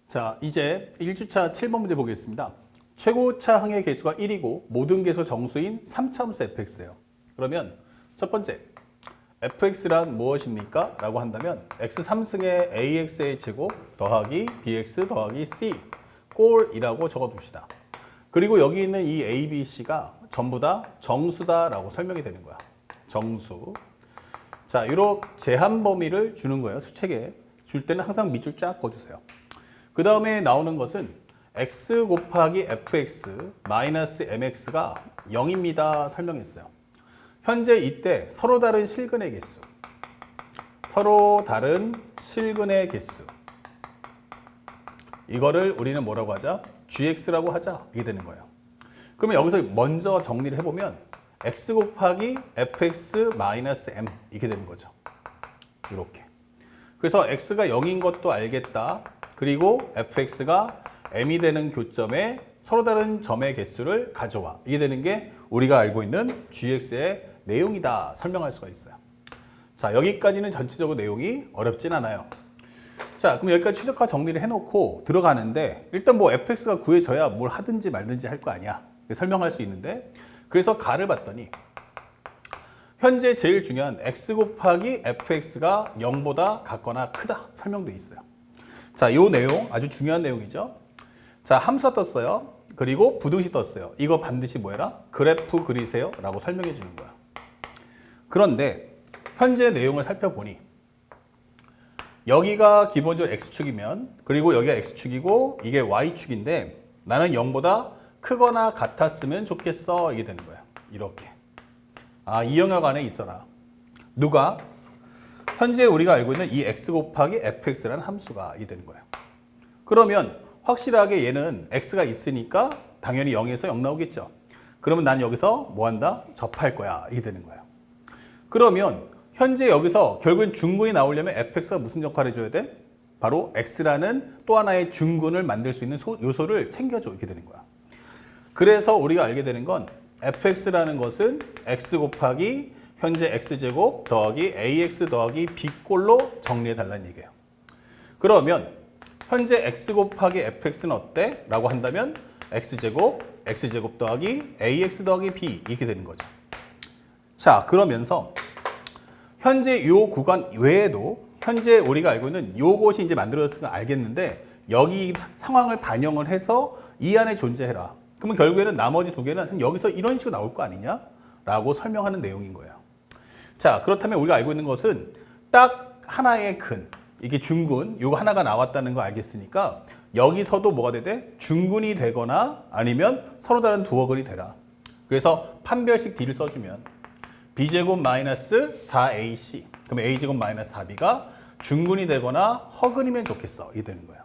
자, 이제 1주차 7번 문제 보겠습니다. 최고차 항의 개수가 1이고 모든 개수 정수인 3차함수 fx예요. 그러면 첫 번째, fx란 무엇입니까? 라고 한다면 x3승의 ax의 제곱 더하기 bx 더하기 c 꼴이라고 적어둡시다. 그리고 여기 있는 이 a, b, c가 전부 다 정수다라고 설명이 되는 거야. 정수. 자, 이렇게 제한 범위를 주는 거예요. 수책에 줄 때는 항상 밑줄 쫙 그어주세요. 그 다음에 나오는 것은 x 곱하기 fx 마이너스 mx가 0입니다. 설명했어요. 현재 이때 서로 다른 실근의 개수, 서로 다른 실근의 개수, 이거를 우리는 뭐라고 하자? gx라고 하자. 이게 되는 거예요. 그러면 여기서 먼저 정리를 해보면 x 곱하기 fx 마이너스 m 이렇게 되는 거죠. 이렇게. 그래서 x가 0인 것도 알겠다. 그리고 fx가 m이 되는 교점에 서로 다른 점의 개수를 가져와. 이게 되는 게 우리가 알고 있는 gx의 내용이다. 설명할 수가 있어요. 자, 여기까지는 전체적으로 내용이 어렵진 않아요. 자, 그럼 여기까지 최적화 정리를 해놓고 들어가는데 일단 뭐 fx가 구해져야 뭘 하든지 말든지 할 거 아니야. 설명할 수 있는데 그래서 가를 봤더니 현재 제일 중요한 x 곱하기 fx가 0보다 같거나 크다. 설명돼 있어요. 자, 요 내용 아주 중요한 내용이죠. 자, 함수가 떴어요. 그리고 부등식 떴어요. 이거 반드시 뭐해라? 그래프 그리세요 라고 설명해 주는 거야. 그런데 현재 내용을 살펴보니 여기가 기본적으로 x축이면 그리고 여기가 x축이고 이게 y축인데 나는 0보다 크거나 같았으면 좋겠어. 이게 되는 거야. 이렇게. 아, 이 영역 안에 있어라. 누가? 현재 우리가 알고 있는 이 x 곱하기 fx라는 함수가 이게 되는 거예요. 그러면 확실하게 얘는 x가 있으니까 당연히 0에서 0 나오겠죠. 그러면 난 여기서 뭐 한다? 접할 거야. 이게 되는 거예요. 그러면 현재 여기서 결국엔 중근이 나오려면 fx가 무슨 역할을 해줘야 돼? 바로 x라는 또 하나의 중근을 만들 수 있는 요소를 챙겨줘. 이렇게 되는 거야. 그래서 우리가 알게 되는 건 fx라는 것은 x 곱하기 현재 x제곱 더하기 ax 더하기 b꼴로 정리해달라는 얘기예요. 그러면 현재 x 곱하기 fx는 어때? 라고 한다면 x제곱 더하기 ax 더하기 b 이렇게 되는 거죠. 자, 그러면서 현재 이 구간 외에도 현재 우리가 알고 있는 요것이 이제 만들어졌으면 알겠는데 여기 상황을 반영을 해서 이 안에 존재해라. 그러면 결국에는 나머지 두 개는 여기서 이런 식으로 나올 거 아니냐? 라고 설명하는 내용인 거예요. 자, 그렇다면 우리가 알고 있는 것은 딱 하나의 근, 이게 중근, 요거 하나가 나왔다는 거 알겠으니까 여기서도 뭐가 되대? 중근이 되거나 아니면 서로 다른 두어 근이 되라. 그래서 판별식 D를 써주면 b제곱 마이너스 4ac, 그럼 a제곱 마이너스 4b가 중근이 되거나 허근이면 좋겠어. 이게 되는 거예요.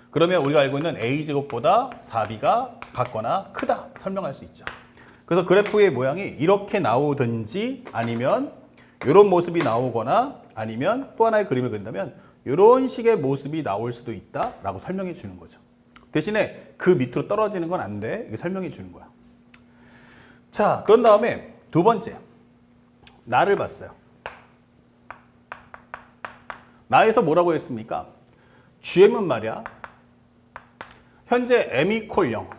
그러면 우리가 알고 있는 a제곱보다 4b가 같거나 크다. 설명할 수 있죠. 그래서 그래프의 모양이 이렇게 나오든지 아니면 이런 모습이 나오거나 아니면 또 하나의 그림을 그린다면 이런 식의 모습이 나올 수도 있다라고 설명해 주는 거죠. 대신에 그 밑으로 떨어지는 건 안 돼. 이게 설명해 주는 거야. 자, 그런 다음에 두 번째. 나를 봤어요. 나에서 뭐라고 했습니까? GM은 말이야. 현재 M 이퀄 0.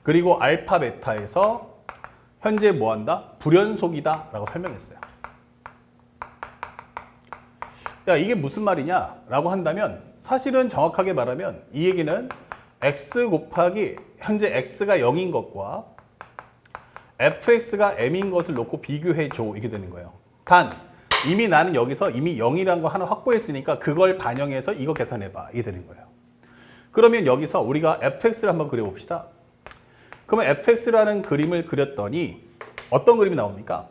그리고 알파 베타에서 현재 뭐한다? 불연속이다 라고 설명했어요. 야, 이게 무슨 말이냐 라고 한다면 사실은 정확하게 말하면 이 얘기는 x 곱하기 현재 x가 0인 것과 fx가 m인 것을 놓고 비교해줘. 이게 되는 거예요. 단 이미 나는 여기서 이미 0이라는 거 하나 확보했으니까 그걸 반영해서 이거 계산해봐. 이게 되는 거예요. 그러면 여기서 우리가 fx를 한번 그려봅시다. 그러면 fx라는 그림을 그렸더니 어떤 그림이 나옵니까?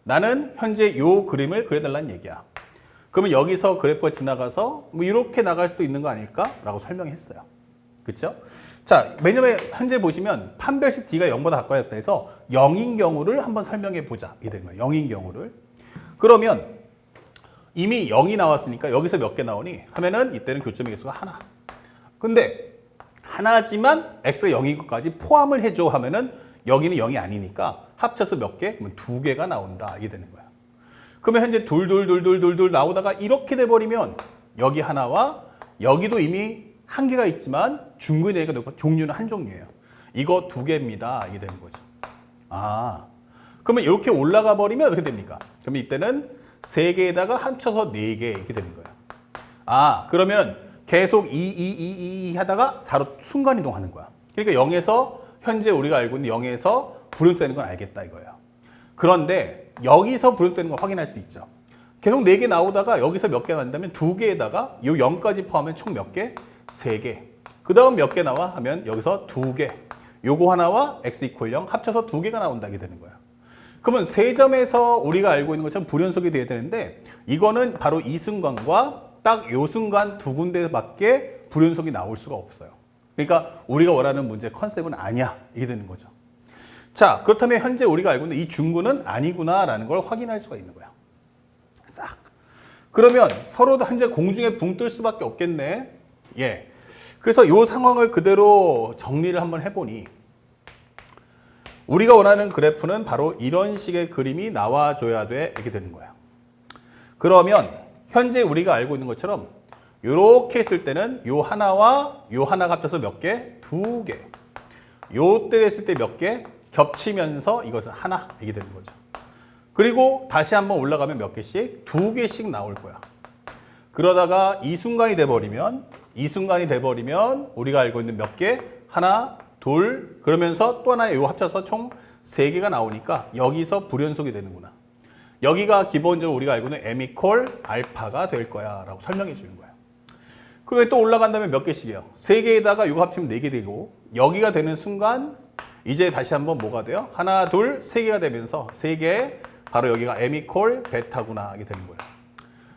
나는 현재 이 그림을 그려달라는 얘기야. 그러면 여기서 그래프가 지나가서 뭐 이렇게 나갈 수도 있는 거 아닐까? 라고 설명했어요. 그렇죠? 자, 왜냐면 현재 보시면 판별식 D가 0보다 가까웠다 해서 0인 경우를 한번 설명해 보자. 이게 되는 거예요. 0인 경우를. 그러면 이미 0이 나왔으니까 여기서 몇 개 나오니? 하면은 이때는 교점의 개수가 하나. 근데 하나지만 x가 0인 것까지 포함을 해줘 하면은 여기는 0이 아니니까 합쳐서 몇 개? 그러면 두 개가 나온다. 이게 되는 거야. 그러면 현재 둘 나오다가 이렇게 돼버리면 여기 하나와 여기도 이미 한 개가 있지만 중근이 되니까 종류는 한 종류예요. 이거 두 개입니다. 이게 되는 거죠. 아, 그러면 이렇게 올라가 버리면 어떻게 됩니까? 그러면 이때는 세 개에다가 합쳐서 네 개 이렇게 되는 거예요. 아, 그러면 계속 2 하다가 4로 순간이동하는 거야. 그러니까 0에서 현재 우리가 알고 있는 0에서 불용되는 건 알겠다 이거예요. 그런데 여기서 불용되는 건 확인할 수 있죠. 계속 4개 나오다가 여기서 몇 개 나온다면 2개에다가 이 0까지 포함하면 총 몇 개? 3개. 그 다음 몇 개 나와? 하면 여기서 2개. 요거 하나와 x 이퀄 0 합쳐서 2개가 나온다게 되는 거야. 그러면 세 점에서 우리가 알고 있는 것처럼 불연속이 돼야 되는데 이거는 바로 이 순간과 딱 요 순간 두 군데밖에 불연속이 나올 수가 없어요. 그러니까 우리가 원하는 문제 컨셉은 아니야. 이게 되는 거죠. 자, 그렇다면 현재 우리가 알고 있는 이 중구는 아니구나라는 걸 확인할 수가 있는 거야. 싹. 그러면 서로도 현재 공중에 붕 뜰 수밖에 없겠네. 예. 그래서 이 상황을 그대로 정리를 한번 해보니 우리가 원하는 그래프는 바로 이런 식의 그림이 나와줘야 돼. 이렇게 되는 거야. 그러면 현재 우리가 알고 있는 것처럼 이렇게 했을 때는 요 하나와 요 하나가 합쳐서 몇 개? 2개. 요때 됐을 때 몇 개? 겹치면서 이것은 하나. 이게 되는 거죠. 그리고 다시 한번 올라가면 몇 개씩? 2개씩 나올 거야. 그러다가 이 순간이 돼버리면 우리가 알고 있는 몇 개? 하나, 둘, 그러면서 또 하나 요 합쳐서 총 3개가 나오니까 여기서 불연속이 되는구나. 여기가 기본적으로 우리가 알고 있는 m 이퀄 알파가 될 거야 라고 설명해 주는 거야. 그게 또 올라간다면 몇 개씩이에요? 3개에다가 이거 합치면 4개 되고 여기가 되는 순간 이제 다시 한번 뭐가 돼요? 하나, 둘, 3개가 되면서 3개 바로 여기가 m 이퀄 베타구나 이게 되는 거예요.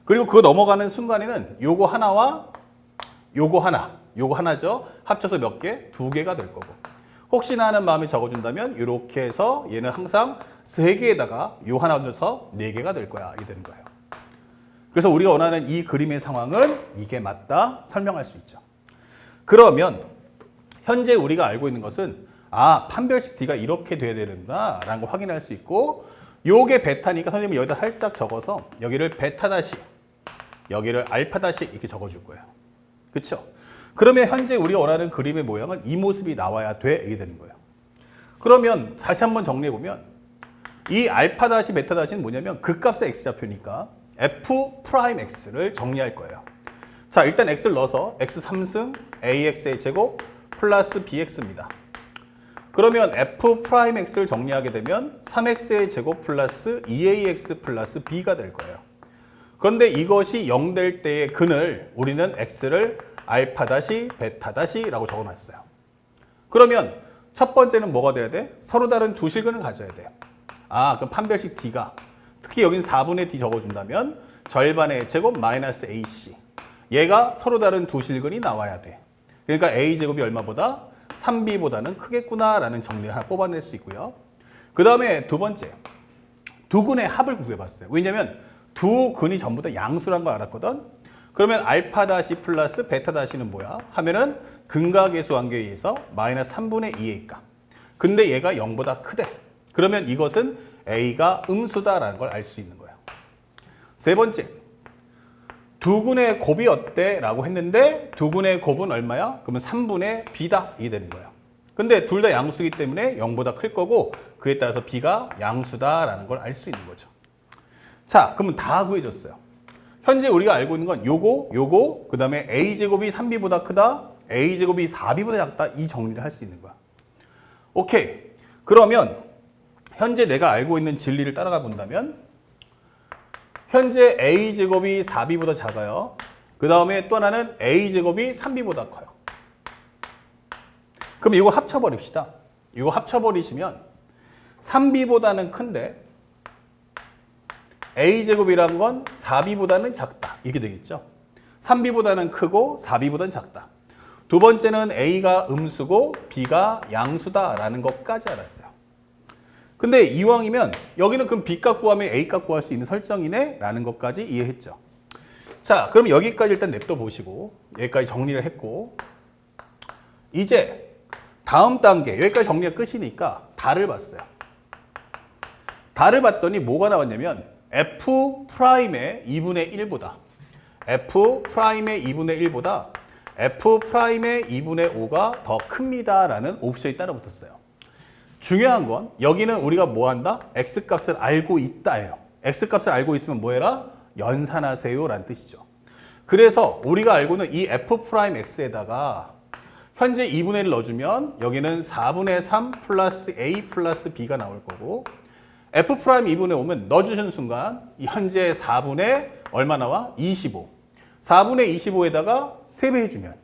그리고 그거 넘어가는 순간에는 요거 하나와 요거 하나죠. 합쳐서 몇 개? 2개가 될 거고. 혹시나 하는 마음에 적어준다면 이렇게 해서 얘는 항상 3개에다가 요 하나 얹어서 4개가 될 거야. 이게 되는 거예요. 그래서 우리가 원하는 이 그림의 상황은 이게 맞다 설명할 수 있죠. 그러면 현재 우리가 알고 있는 것은 아, 판별식 D가 이렇게 돼야 되는구나 라는 걸 확인할 수 있고 요게 베타니까 선생님이 여기다 살짝 적어서 여기를 베타 다시 여기를 알파 다시 이렇게 적어줄 거예요. 그렇죠? 그러면 현재 우리가 원하는 그림의 모양은 이 모습이 나와야 돼 이게 되는 거예요. 그러면 다시 한번 정리해 보면 이 알파 다시 베타 다시는 뭐냐면 극값의 x좌표니까 f 프라임 x를 정리할 거예요. 자, 일단 x를 넣어서 x 3승 ax의 제곱 플러스 bx입니다. 그러면 f 프라임 x를 정리하게 되면 3x의 제곱 플러스 2ax 플러스 b가 될 거예요. 그런데 이것이 0 될 때의 근을 우리는 x를 알파 다시 베타 다시라고 적어놨어요. 그러면 첫 번째는 뭐가 돼야 돼? 서로 다른 두 실근을 가져야 돼요. 아, 그럼 판별식 D가 특히 여긴 4분의 D 적어준다면 절반의 제곱 마이너스 AC 얘가 서로 다른 두 실근이 나와야 돼. 그러니까 A제곱이 얼마보다? 3B보다는 크겠구나 라는 정리를 하나 뽑아낼 수 있고요. 그 다음에 두 번째 두 근의 합을 구해봤어요. 왜냐면 두 근이 전부 다 양수란 걸 알았거든. 그러면 알파 다시 플러스 베타 다시는 뭐야? 하면은 근각계수 관계에 의해서 마이너스 3분의 2의 값. 근데 얘가 0보다 크대. 그러면 이것은 A가 음수다라는 걸 알 수 있는 거예요. 세 번째, 두 근의 곱이 어때? 라고 했는데 두 근의 곱은 얼마야? 그러면 3분의 B다. 이게 되는 거예요. 근데 둘 다 양수이기 때문에 0보다 클 거고 그에 따라서 B가 양수다라는 걸 알 수 있는 거죠. 자, 그러면 다 구해졌어요. 현재 우리가 알고 있는 건 요거, 그 다음에 A제곱이 3B보다 크다, A제곱이 4B보다 작다, 이 정리를 할 수 있는 거야. 오케이. 그러면 현재 내가 알고 있는 진리를 따라가 본다면 현재 A제곱이 4B보다 작아요. 그 다음에 또 하나는 A제곱이 3B보다 커요. 그럼 이거 합쳐버립시다. 이거 합쳐버리시면 3B보다는 큰데 A제곱이란 건 4B보다는 작다. 이렇게 되겠죠. 3B보다는 크고 4B보다는 작다. 두 번째는 A가 음수고 B가 양수다라는 것까지 알았어요. 근데 이왕이면 여기는 그럼 B값 구하면 A값 구할 수 있는 설정이네 라는 것까지 이해했죠. 자, 그럼 여기까지 일단 냅둬 보시고 여기까지 정리를 했고 이제 다음 단계 여기까지 정리가 끝이니까 달을 봤어요. 달을 봤더니 뭐가 나왔냐면 F 프라임의 2분의 1보다 F 프라임의 2분의 1보다 F'의 2분의 5가 더 큽니다 라는 옵션이 따라 붙었어요. 중요한 건 여기는 우리가 뭐 한다? X값을 알고 있다예요. X값을 알고 있으면 뭐 해라? 연산하세요 라는 뜻이죠. 그래서 우리가 알고는 이 F'X에다가 현재 2분의 1을 넣어주면 여기는 4분의 3 플러스 A 플러스 B가 나올 거고 F' 2분의 5면 넣어주신 순간 현재 4분의 얼마 나와? 25. 4분의 25에다가 3배 해주면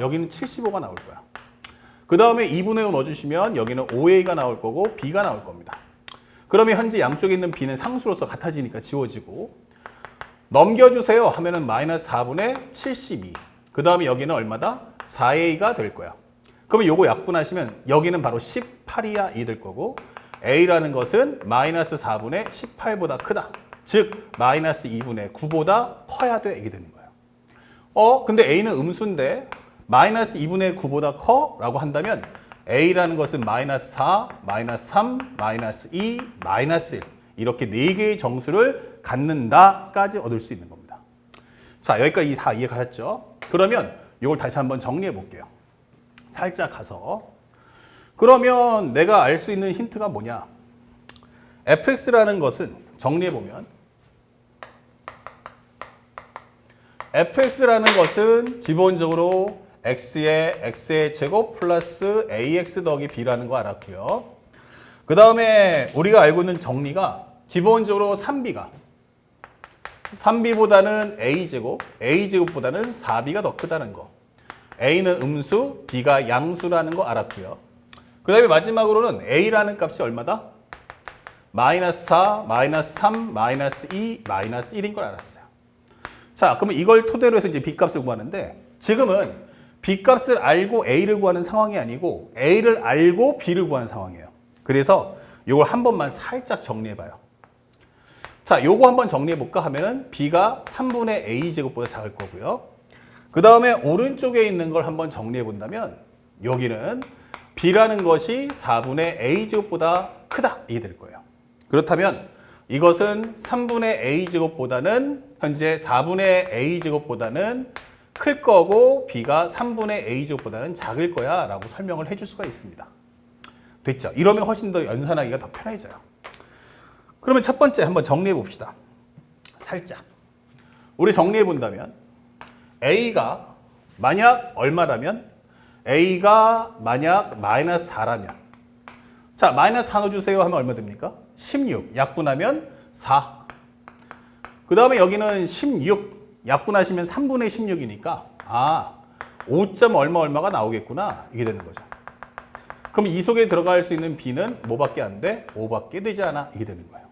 여기는 75가 나올 거야. 그 다음에 2분의 5 넣어주시면 여기는 5A가 나올 거고 B가 나올 겁니다. 그러면 현재 양쪽에 있는 B는 상수로서 같아지니까 지워지고 넘겨주세요 하면은 마이너스 4분의 72. 그 다음에 여기는 얼마다? 4A가 될 거야. 그러면 요거 약분하시면 여기는 바로 18이야 이 될 거고 A라는 것은 마이너스 4분의 18보다 크다. 즉 마이너스 2분의 9보다 커야 돼 이게 되는 거예요. 근데 A는 음수인데 마이너스 2분의 9보다 커? 라고 한다면 A라는 것은 마이너스 4, 마이너스 3, 마이너스 2, 마이너스 1 이렇게 4개의 정수를 갖는다까지 얻을 수 있는 겁니다. 자, 여기까지 다 이해가셨죠? 그러면 이걸 다시 한번 정리해 볼게요. 살짝 가서 그러면 내가 알 수 있는 힌트가 뭐냐? fx라는 것은 정리해 보면 fx라는 것은 기본적으로 x의 제곱 플러스 ax 더하기 b라는 거 알았고요. 그 다음에 우리가 알고 있는 정리가 기본적으로 3b보다는 a제곱보다는 4b가 더 크다는 거. a는 음수, b가 양수라는 거 알았고요. 그 다음에 마지막으로는 a라는 값이 얼마다? 마이너스 4, 마이너스 3, 마이너스 2, 마이너스 1인 걸 알았어요. 자, 그러면 이걸 토대로 해서 이제 b값을 구하는데 지금은 b값을 알고 a를 구하는 상황이 아니고 a를 알고 b를 구하는 상황이에요. 그래서 이걸 한 번만 살짝 정리해봐요. 자, 요거 한번 정리해볼까 하면은 b가 3분의 a제곱보다 작을 거고요. 그 다음에 오른쪽에 있는 걸 한번 정리해본다면 여기는 b라는 것이 4분의 a제곱보다 크다 이게 될 거예요. 그렇다면 이것은 3분의 a제곱보다는 현재 4분의 a제곱보다는 클 거고 b가 3분의 a제곱보다는 작을 거야 라고 설명을 해줄 수가 있습니다. 됐죠? 이러면 훨씬 더 연산하기가 더 편해져요. 그러면 첫 번째 한번 정리해 봅시다. 살짝. 우리 정리해 본다면 a가 만약 얼마라면 a가 만약 마이너스 4라면 자 마이너스 4 넣어주세요 하면 얼마 됩니까? 16 약분하면 4. 그 다음에 여기는 16 약분하시면 3분의 16이니까 5점 얼마가 나오겠구나 이게 되는 거죠. 그럼 이 속에 들어갈 수 있는 b는 뭐밖에 안 돼? 5밖에 되지 않아 이게 되는 거예요.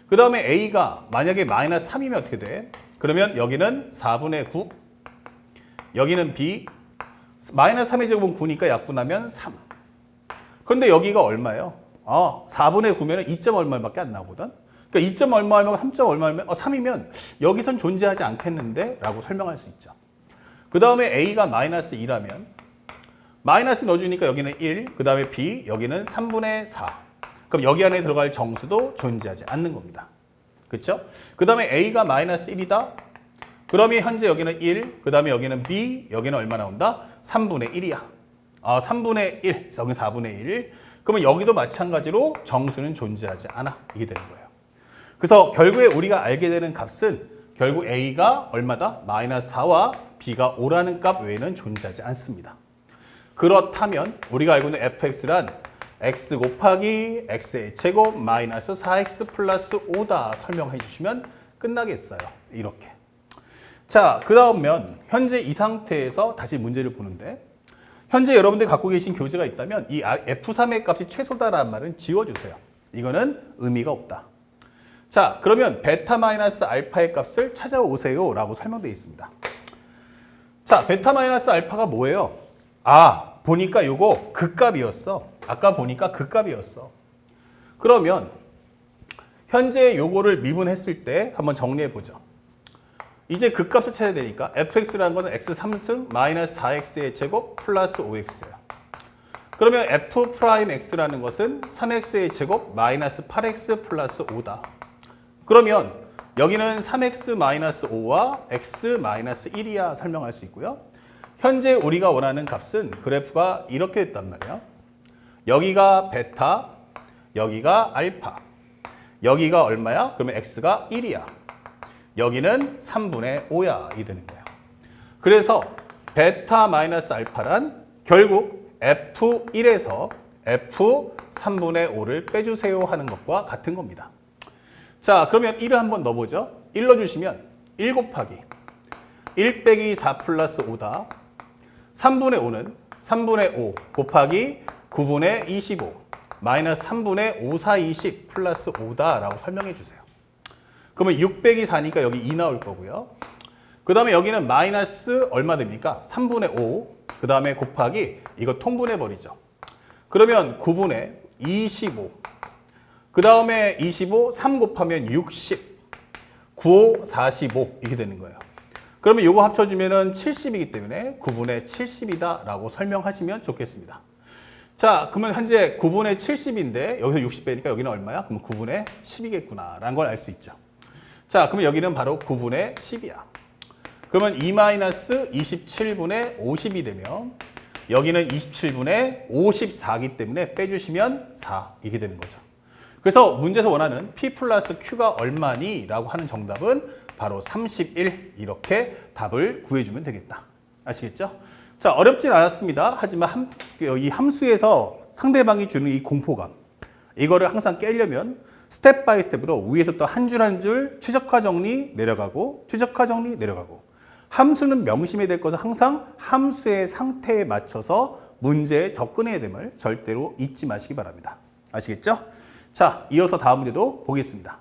그 다음에 a가 만약에 마이너스 3이면 어떻게 돼? 그러면 여기는 4분의 9 여기는 b 마이너스 3의 제곱은 9니까 약분하면 3. 그런데 여기가 얼마예요? 4분의 9면 2점 얼마밖에 안 나오거든. 그러니까 2점 얼마면 3점 얼마면 3이면 여기선 존재하지 않겠는데 라고 설명할 수 있죠. 그 다음에 a가 마이너스 2라면 마이너스 넣어주니까 여기는 1, 그 다음에 b, 여기는 3분의 4. 그럼 여기 안에 들어갈 정수도 존재하지 않는 겁니다. 그렇죠? 그 다음에 a가 마이너스 1이다. 그러면 현재 여기는 1, 그 다음에 여기는 b, 여기는 얼마 나온다? 3분의 1이야. 3분의 1, 여기 4분의 1. 그러면 여기도 마찬가지로 정수는 존재하지 않아. 이게 되는 거예요. 그래서 결국에 우리가 알게 되는 값은 결국 a가 얼마다? 마이너스 4와 b가 5라는 값 외에는 존재하지 않습니다. 그렇다면 우리가 알고 있는 fx란 x 곱하기 x의 제곱 마이너스 4x 플러스 5다 설명해 주시면 끝나겠어요. 이렇게. 자, 그 다음면 현재 이 상태에서 다시 문제를 보는데 현재 여러분들이 갖고 계신 교재가 있다면 이 F3의 값이 최소다라는 말은 지워주세요. 이거는 의미가 없다. 자, 그러면 베타 마이너스 알파의 값을 찾아오세요 라고 설명되어 있습니다. 자, 베타 마이너스 알파가 뭐예요? 보니까 요거 극값이었어. 아까 보니까 극값이었어. 그러면 현재 요거를 미분했을 때 한번 정리해 보죠. 이제 극값을 찾아야 되니까 fx라는 거는 x 3승 마이너스 4x의 제곱 플러스 5x예요. 그러면 f'x라는 것은 3x의 제곱 마이너스 8x 플러스 5다. 그러면 여기는 3x 마이너스 5와 x 마이너스 1이야 설명할 수 있고요. 현재 우리가 원하는 값은 그래프가 이렇게 됐단 말이야. 여기가 베타, 여기가 알파. 여기가 얼마야? 그러면 x가 1이야. 여기는 3분의 5야. 이 되는 거야. 그래서 베타 마이너스 알파란 결국 F1에서 F3분의 5를 빼주세요 하는 것과 같은 겁니다. 자, 그러면 1을 한번 넣어보죠. 1 넣어주시면 1 곱하기 1 빼기 4 플러스 5다. 3분의 5는 3분의 5 곱하기 9분의 25 마이너스 3분의 5, 4, 20 플러스 5다라고 설명해 주세요. 그러면 6 빼기 4니까 여기 2 나올 거고요. 그 다음에 여기는 마이너스 얼마 됩니까? 3분의 5, 그 다음에 곱하기 이거 통분해 버리죠. 그러면 9분의 25, 그 다음에 25, 3 곱하면 60, 9, 5, 45 이렇게 되는 거예요. 그러면 이거 합쳐주면 70이기 때문에 9분의 70이다 라고 설명하시면 좋겠습니다. 자, 그러면 현재 9분의 70인데 여기서 60 빼니까 여기는 얼마야? 그럼 9분의 10이겠구나 라는 걸 알 수 있죠. 자, 그러면 여기는 바로 9분의 10이야. 그러면 2-27분의 50이 되면 여기는 27분의 54이기 때문에 빼주시면 4 이게 되는 거죠. 그래서 문제에서 원하는 P 플러스 Q가 얼마니? 라고 하는 정답은 바로 31 이렇게 답을 구해주면 되겠다. 아시겠죠? 자, 어렵진 않았습니다. 하지만 이 함수에서 상대방이 주는 이 공포감 이거를 항상 깨려면 스텝 바이 스텝으로 위에서 또 한 줄 한 줄 최적화 정리 내려가고 최적화 정리 내려가고 함수는 명심해야 될 것은 항상 함수의 상태에 맞춰서 문제에 접근해야 됨을 절대로 잊지 마시기 바랍니다. 아시겠죠? 자, 이어서 다음 문제도 보겠습니다.